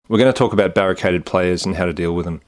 We're going to talk about barricaded players and how to deal with them.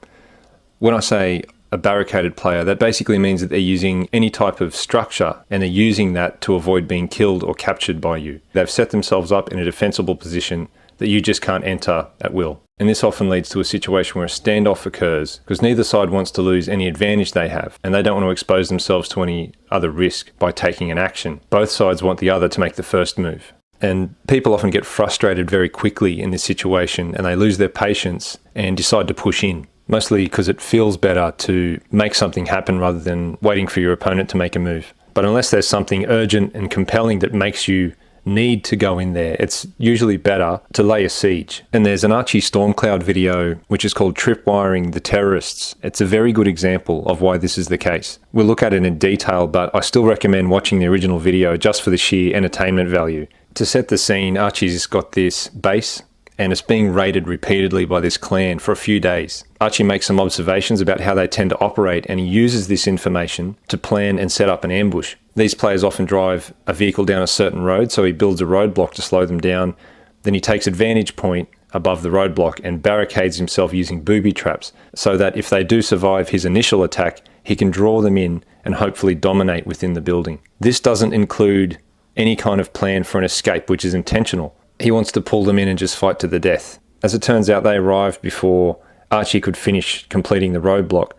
When I say a barricaded player, that basically means that they're using any type of structure and they're using that to avoid being killed or captured by you. They've set themselves up in a defensible position that you just can't enter at will. And this often leads to a situation where a standoff occurs because neither side wants to lose any advantage they have and they don't want to expose themselves to any other risk by taking an action. Both sides want the other to make the first move. And people often get frustrated very quickly in this situation and they lose their patience and decide to push in, mostly because it feels better to make something happen rather than waiting for your opponent to make a move. But unless there's something urgent and compelling that makes you need to go in there, it's usually better to lay a siege. And there's an Archie Stormcloud video which is called Tripwiring the Terrorists. It's a very good example of why this is the case. We'll look at it in detail, but I still recommend watching the original video just for the sheer entertainment value. To set the scene, Archie's got this base and it's being raided repeatedly by this clan for a few days. Archie makes some observations about how they tend to operate and he uses this information to plan and set up an ambush. These players often drive a vehicle down a certain road, so he builds a roadblock to slow them down. Then he takes a vantage point above the roadblock and barricades himself using booby traps so that if they do survive his initial attack, he can draw them in and hopefully dominate within the building. This doesn't include any kind of plan for an escape, which is intentional. He wants to pull them in and just fight to the death. As it turns out, they arrived before Archie could finish completing the roadblock.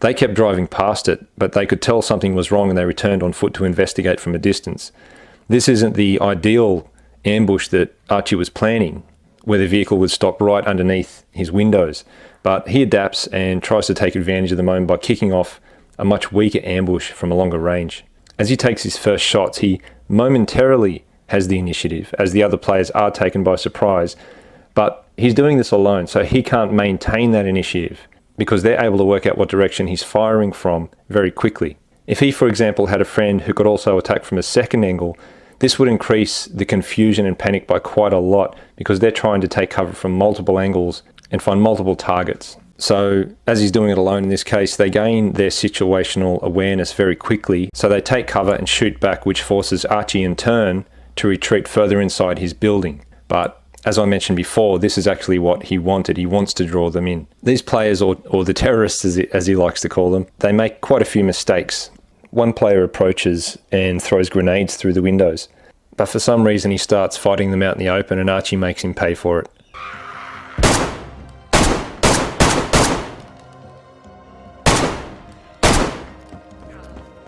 They kept driving past it, but they could tell something was wrong and they returned on foot to investigate from a distance. This isn't the ideal ambush that Archie was planning, where the vehicle would stop right underneath his windows, but he adapts and tries to take advantage of the moment by kicking off a much weaker ambush from a longer range. As he takes his first shots, he momentarily has the initiative, as the other players are taken by surprise, but he's doing this alone, so he can't maintain that initiative because they're able to work out what direction he's firing from very quickly. If he, for example, had a friend who could also attack from a second angle, this would increase the confusion and panic by quite a lot because they're trying to take cover from multiple angles and find multiple targets. So as he's doing it alone in this case, they gain their situational awareness very quickly, so they take cover and shoot back, which forces Archie in turn to retreat further inside his building. But as I mentioned before, this is actually what he wanted. He wants to draw them in. These players, or the terrorists as he likes to call them, they make quite a few mistakes. One player approaches and throws grenades through the windows, but for some reason he starts fighting them out in the open and Archie makes him pay for it.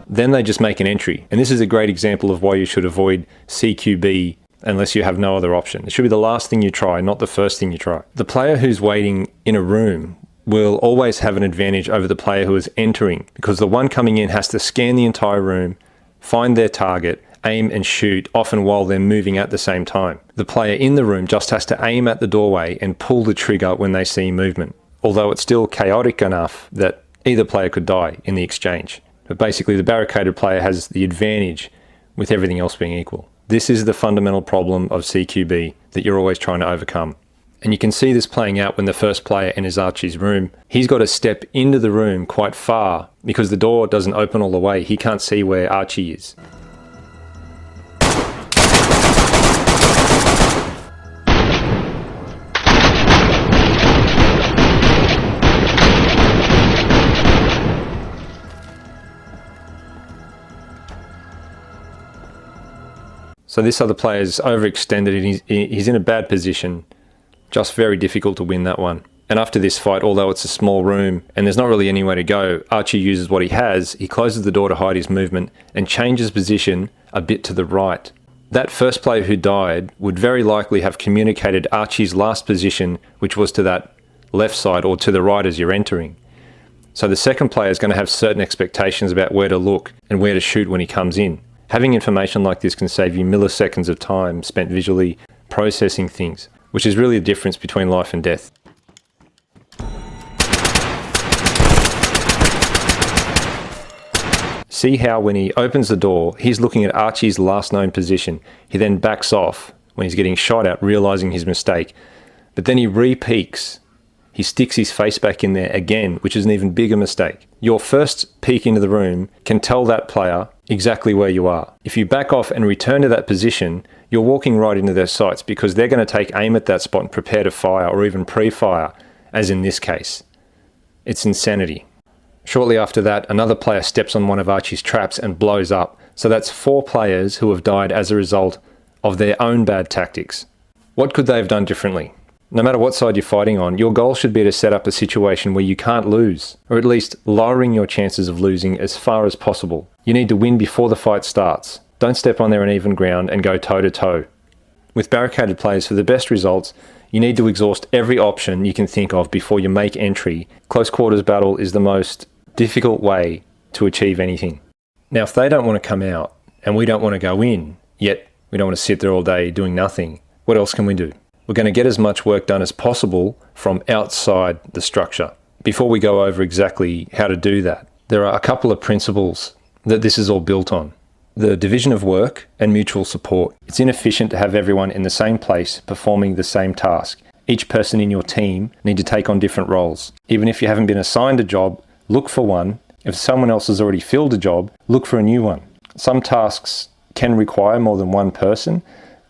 Then they just make an entry. And this is a great example of why you should avoid CQB unless you have no other option. It should be the last thing you try, not the first thing you try. The player who's waiting in a room will always have an advantage over the player who is entering because the one coming in has to scan the entire room, find their target, aim and shoot, often while they're moving at the same time. The player in the room just has to aim at the doorway and pull the trigger when they see movement, although it's still chaotic enough that either player could die in the exchange. But basically the barricaded player has the advantage with everything else being equal. This is the fundamental problem of CQB that you're always trying to overcome. And you can see this playing out when the first player enters Archie's room. He's got to step into the room quite far because the door doesn't open all the way. He can't see where Archie is. So this other player's overextended and he's in a bad position. Just very difficult to win that one. And after this fight, although it's a small room and there's not really anywhere to go, Archie uses what he has. He closes the door to hide his movement and changes position a bit to the right. That first player who died would very likely have communicated Archie's last position, which was to that left side or to the right as you're entering. So the second player is going to have certain expectations about where to look and where to shoot when he comes in. Having information like this can save you milliseconds of time spent visually processing things, which is really the difference between life and death. See how when he opens the door, he's looking at Archie's last known position. He then backs off when he's getting shot at, realizing his mistake. But then he re-peeks. he sticks his face back in there again, which is an even bigger mistake. Your first peek into the room can tell that player exactly where you are. If you back off and return to that position, you're walking right into their sights because they're going to take aim at that spot and prepare to fire or even pre-fire, as in this case. It's insanity. Shortly after that, another player steps on one of Archie's traps and blows up. So that's 4 players who have died as a result of their own bad tactics. What could they have done differently? No matter what side you're fighting on, your goal should be to set up a situation where you can't lose, or at least lowering your chances of losing as far as possible. You need to win before the fight starts. Don't step on their uneven ground and go toe-to-toe. With barricaded players, for the best results, you need to exhaust every option you can think of before you make entry. Close quarters battle is the most difficult way to achieve anything. Now, if they don't want to come out, and we don't want to go in, yet we don't want to sit there all day doing nothing, what else can we do? We're going to get as much work done as possible from outside the structure. Before we go over exactly how to do that, there are a couple of principles that this is all built on. The division of work and mutual support. It's inefficient to have everyone in the same place performing the same task. Each person in your team need to take on different roles. Even if you haven't been assigned a job, look for one. If someone else has already filled a job, look for a new one. Some tasks can require more than one person,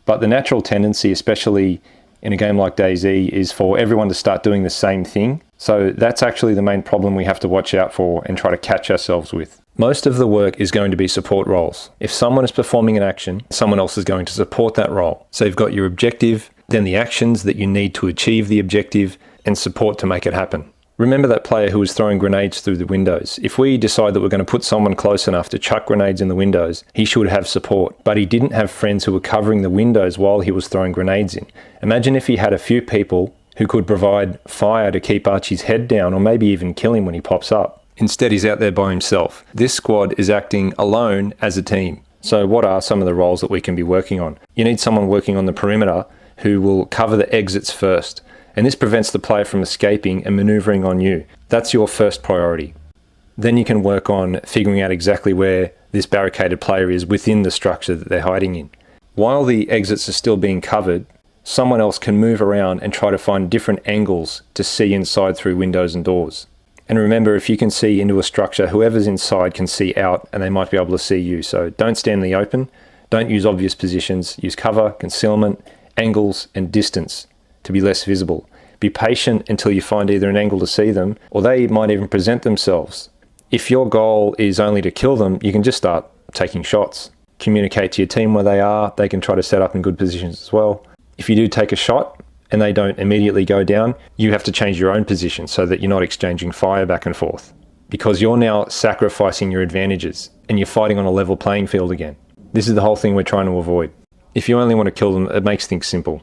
but the natural tendency, especially in a game like DayZ, is for everyone to start doing the same thing. So that's actually the main problem we have to watch out for and try to catch ourselves with. Most of the work is going to be support roles. If someone is performing an action, someone else is going to support that role. So you've got your objective, then the actions that you need to achieve the objective, and support to make it happen. Remember that player who was throwing grenades through the windows. If we decide that we're going to put someone close enough to chuck grenades in the windows, he should have support. But he didn't have friends who were covering the windows while he was throwing grenades in. Imagine if he had a few people who could provide fire to keep Archie's head down, or maybe even kill him when he pops up. Instead, he's out there by himself. This squad is acting alone as a team. So what are some of the roles that we can be working on? You need someone working on the perimeter who will cover the exits first. And this prevents the player from escaping and maneuvering on you. That's your first priority. Then you can work on figuring out exactly where this barricaded player is within the structure that they're hiding in. While the exits are still being covered, someone else can move around and try to find different angles to see inside through windows and doors. And remember, if you can see into a structure, whoever's inside can see out and they might be able to see you. So don't stand in the open. Don't use obvious positions. Use cover, concealment, angles, and distance to be less visible. Be patient until you find either an angle to see them, or they might even present themselves. If your goal is only to kill them, you can just start taking shots. Communicate to your team where they are. They can try to set up in good positions as well. If you do take a shot and they don't immediately go down, you have to change your own position so that you're not exchanging fire back and forth, because you're now sacrificing your advantages and you're fighting on a level playing field again. This is the whole thing we're trying to avoid. If you only want to kill them, it makes things simple.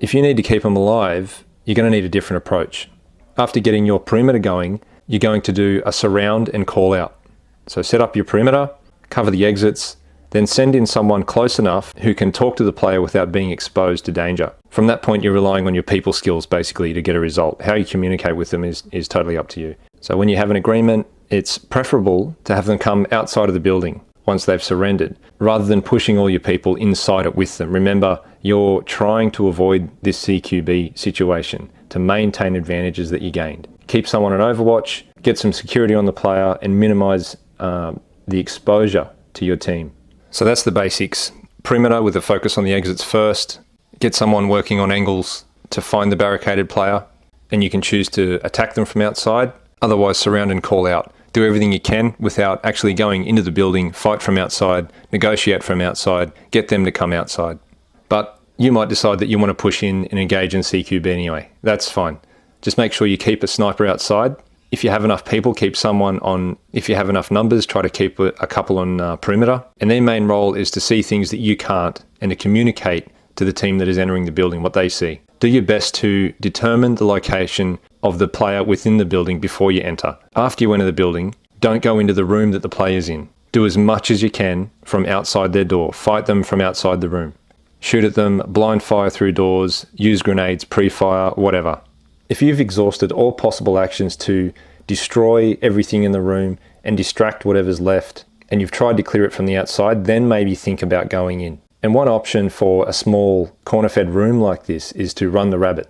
If you need to keep them alive, you're going to need a different approach. After getting your perimeter going, you're going to do a surround and call out. So set up your perimeter, cover the exits, then send in someone close enough who can talk to the player without being exposed to danger. From that point, you're relying on your people skills basically to get a result. How you communicate with them is totally up to you. So when you have an agreement, it's preferable to have them come outside of the building once they've surrendered, rather than pushing all your people inside it with them. Remember, you're trying to avoid this CQB situation to maintain advantages that you gained. Keep someone on overwatch, get some security on the player, and minimize the exposure to your team. So that's the basics. Perimeter with a focus on the exits first. Get someone working on angles to find the barricaded player, and you can choose to attack them from outside. Otherwise, surround and call out. Do everything you can without actually going into the building, fight from outside, negotiate from outside, get them to come outside. But you might decide that you want to push in and engage in CQB anyway. That's fine. Just make sure you keep a sniper outside. If you have enough people, keep someone on. If you have enough numbers, try to keep a couple on perimeter. And their main role is to see things that you can't and to communicate to the team that is entering the building what they see. Do your best to determine the location of the player within the building before you enter. After you enter the building, don't go into the room that the player's in. Do as much as you can from outside their door. Fight them from outside the room. Shoot at them, blind fire through doors, use grenades, pre-fire, whatever. If you've exhausted all possible actions to destroy everything in the room and distract whatever's left, and you've tried to clear it from the outside, then maybe think about going in. And one option for a small corner-fed room like this is to run the rabbit.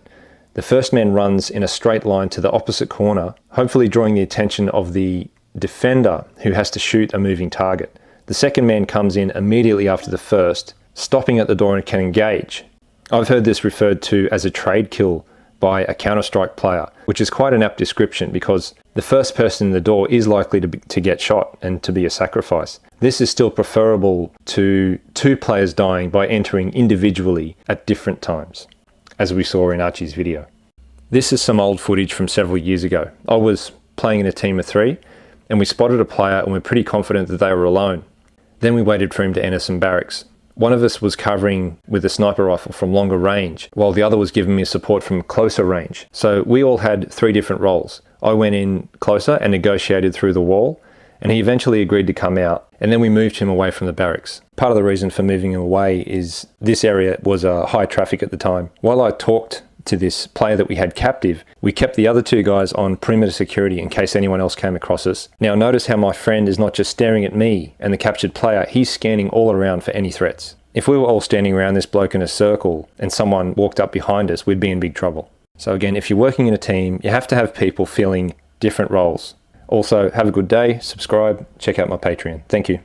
The first man runs in a straight line to the opposite corner, hopefully drawing the attention of the defender who has to shoot a moving target. The second man comes in immediately after the first, stopping at the door and can engage. I've heard this referred to as a trade kill by a Counter-Strike player, which is quite an apt description because the first person in the door is likely to get shot and to be a sacrifice. This is still preferable to two players dying by entering individually at different times, as we saw in Archie's video. This is some old footage from several years ago. I was playing in a team of 3 and we spotted a player and we're pretty confident that they were alone. Then we waited for him to enter some barracks. One of us was covering with a sniper rifle from longer range, while the other was giving me support from closer range. So we all had 3 different roles. I went in closer and negotiated through the wall, and he eventually agreed to come out, and then we moved him away from the barracks. Part of the reason for moving him away is this area was high traffic at the time. While I talked to this player that we had captive, we kept the other 2 guys on perimeter security in case anyone else came across us. Now notice how my friend is not just staring at me and the captured player, he's scanning all around for any threats. If we were all standing around this bloke in a circle and someone walked up behind us, we'd be in big trouble. So again, if you're working in a team, you have to have people filling different roles. Also, have a good day, subscribe, check out my Patreon. Thank you.